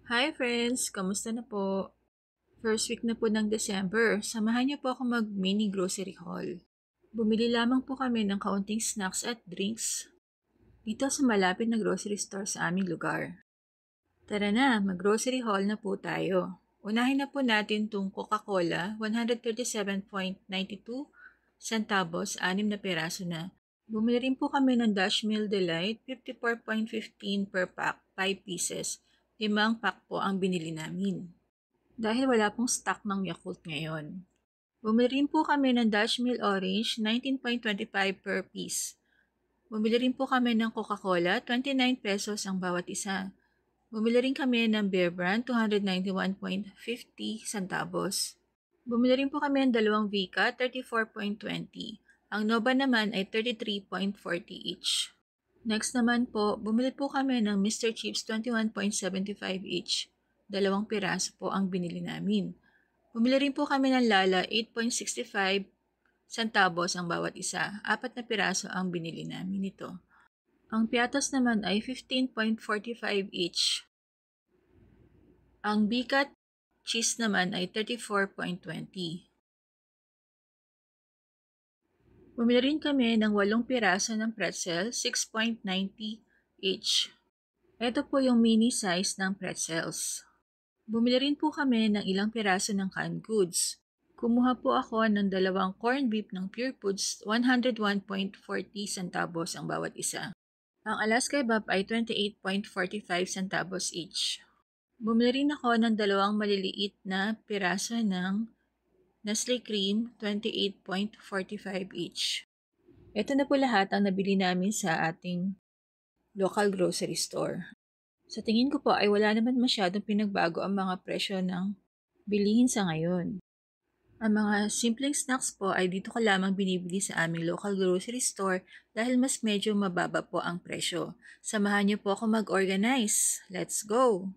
Hi friends! Kamusta na po? First week na po ng December, samahan niyo po ako mag-mini grocery haul. Bumili lamang po kami ng kaunting snacks at drinks dito sa malapit na grocery store sa aming lugar. Tara na, mag-grocery haul na po tayo. Unahin na po natin itong Coca-Cola, 137.92 centavos, 6 na peraso na. Bumili rin po kami ng Dash Meal Delight, 54.15 per pack, 5 pieces. 5 pack po ang binili namin. Dahil wala pong stock ng Yakult ngayon. Bumili rin po kami ng Dash Meal Orange, 19.25 per piece. Bumili rin po kami ng Coca-Cola, 29 pesos ang bawat isa. Bumili rin kami ng Bear Brand, 291.50 centavos. Bumili rin po kami ng dalawang Vika, 34.20. Ang Nova naman ay 33.40 each. Next naman po, bumili po kami ng Mr. Chips 21.75 each. 2 piraso po ang binili namin. Bumili rin po kami ng Lala 8.65 centavos ang bawat isa. 4 na piraso ang binili namin nito. Ang piatos naman ay 15.45 each. Ang Bicat cheese naman ay 34.20. Bumili rin kami ng 8 piraso ng pretzel, 6.90 each. Ito po yung mini size ng pretzels. Bumili rin po kami ng ilang piraso ng canned goods. Kumuha po ako ng 2 corned beef ng Pure Foods, 101.40 centavos ang bawat isa. Ang Alaska Kebab ay 28.45 centavos each. Bumili rin ako ng 2 maliliit na piraso ng Nestle Cream, 28.45 each. Ito na po lahat ang nabili namin sa ating local grocery store. Sa tingin ko po ay wala naman masyadong pinagbago ang mga presyo ng bilihin sa ngayon. Ang mga simpleng snacks po ay dito ko lamang binibili sa aming local grocery store dahil mas medyo mababa po ang presyo. Samahan niyo po ako mag-organize. Let's go!